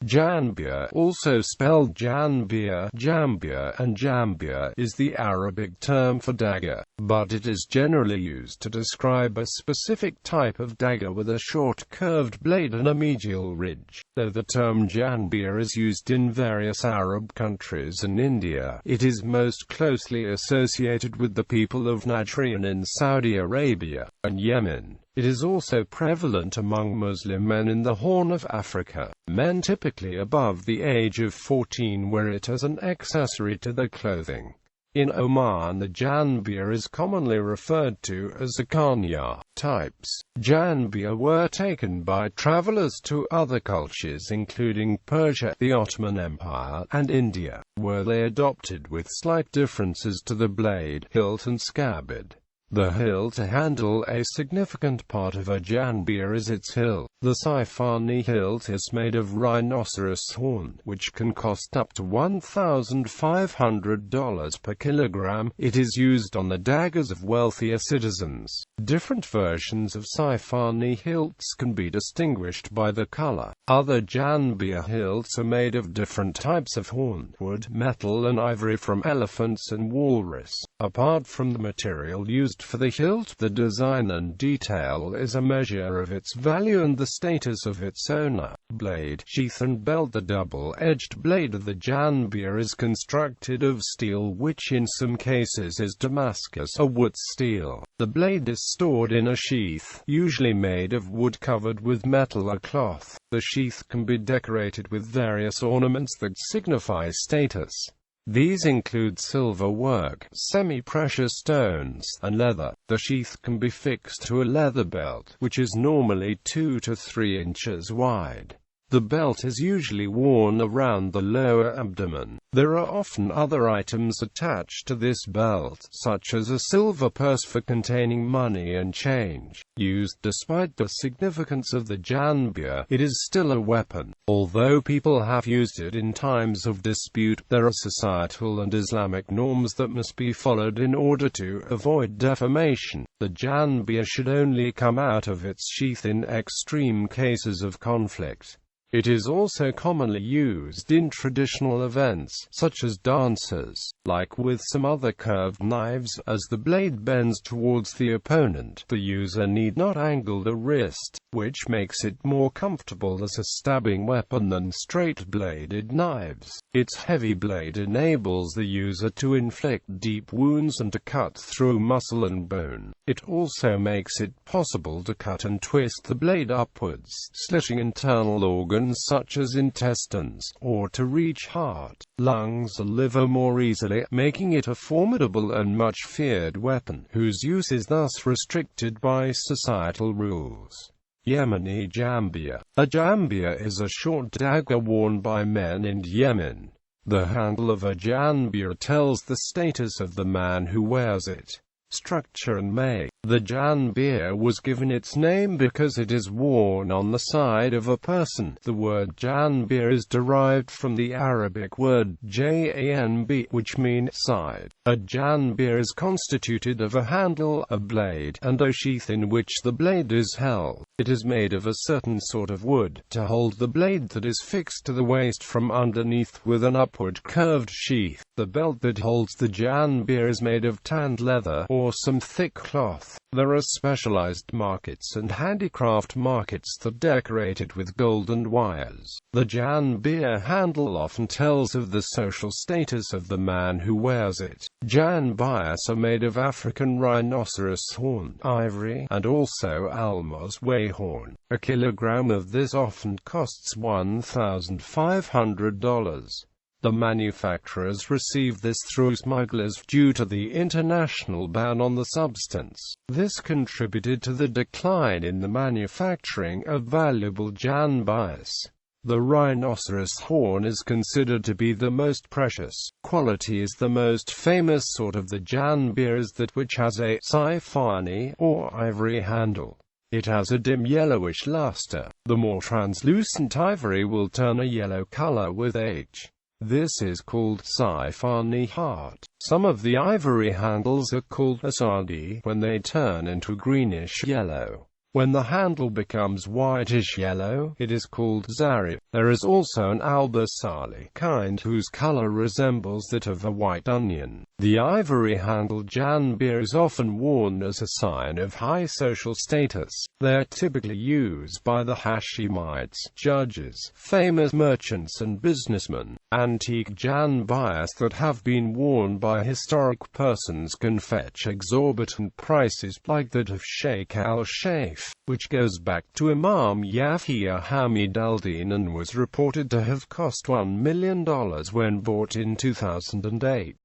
Janbiya, also spelled janbia, jambia and jambia, is the Arabic term for dagger, but it is generally used to describe a specific type of dagger with a short curved blade and a medial ridge. Though the term janbiya is used in various Arab countries and India, it is most closely associated with the people of Najran in Saudi Arabia and Yemen. It is also prevalent among Muslim men in the Horn of Africa. Men typically above the age of 14 wear it as an accessory to their clothing. In Oman, the janbiya is commonly referred to as a Gagnon. Types. Janbiya were taken by travelers to other cultures including Persia, the Ottoman Empire, and India, where they adopted with slight differences to the blade, hilt and scabbard. The hilt handle. A significant part of a janbiya is its hilt. The Sifani hilt is made of rhinoceros horn, which can cost up to $1,500 per kilogram. It is used on the daggers of wealthier citizens. Different versions of Sifani hilts can be distinguished by the color. Other janbiya hilts are made of different types of horn, wood, metal and ivory from elephants and walrus. Apart from the material used for the hilt, the design and detail is a measure of its value and the status of its owner. Blade, sheath and belt. The double-edged blade of the janbiya is constructed of steel, which in some cases is Damascus or wood steel. The blade is stored in a sheath, usually made of wood covered with metal or cloth. The sheath can be decorated with various ornaments that signify status. These include silver work, semi-precious stones, and leather. The sheath can be fixed to a leather belt, which is normally 2 to 3 inches wide. The belt is usually worn around the lower abdomen. There are often other items attached to this belt, such as a silver purse for containing money and change. Used despite the significance of the janbiya, it is still a weapon. Although people have used it in times of dispute, there are societal and Islamic norms that must be followed in order to avoid defamation. The janbiya should only come out of its sheath in extreme cases of conflict. It is also commonly used in traditional events, such as dances. Like with some other curved knives, as the blade bends towards the opponent, the user need not angle the wrist, which makes it more comfortable as a stabbing weapon than straight-bladed knives. Its heavy blade enables the user to inflict deep wounds and to cut through muscle and bone. It also makes it possible to cut and twist the blade upwards, slitting internal organs such as intestines, or to reach heart, lungs or liver more easily, making it a formidable and much feared weapon, whose use is thus restricted by societal rules. Yemen.It jambiya. A jambiya is a short dagger worn by men in Yemen. The handle of a janbiya tells the status of the man who wears it. Structure and make. The janbiya was given its name because it is worn on the side of a person. The word janbiya is derived from the Arabic word janb, which means side. A janbiya is constituted of a handle, a blade, and a sheath in which the blade is held. It is made of a certain sort of wood, to hold the blade that is fixed to the waist from underneath with an upward curved sheath. The belt that holds the janbiya is made of tanned leather, or some thick cloth. There are specialized markets and handicraft markets that decorate it with gold and wires. The janbiya handle often tells of the social status of the man who wears it. Janbiyas are made of African rhinoceros horn, ivory, and also almaz way horn. A kilogram of this often costs $1,500. The manufacturers receive this through smugglers due to the international ban on the substance. This contributed to the decline in the manufacturing of valuable janbiyas. The rhinoceros horn is considered to be the most precious. Quality is the most famous sort of the janbiyas, that which has a sifani or ivory handle. It has a dim yellowish luster. The more translucent ivory will turn a yellow color with age. This is called sifani heart. Some of the ivory handles are called asadi when they turn into greenish yellow. When the handle becomes whitish-yellow, it is called zari. There is also an albasali kind whose color resembles that of a white onion. The ivory-handled janbia is often worn as a sign of high social status. They are typically used by the Hashemites, judges, famous merchants and businessmen. Antique janbias that have been worn by historic persons can fetch exorbitant prices, like that of Sheikh al-Shaif, which goes back to Imam Yahya Hamid al-Din and was reported to have cost $1 million when bought in 2008.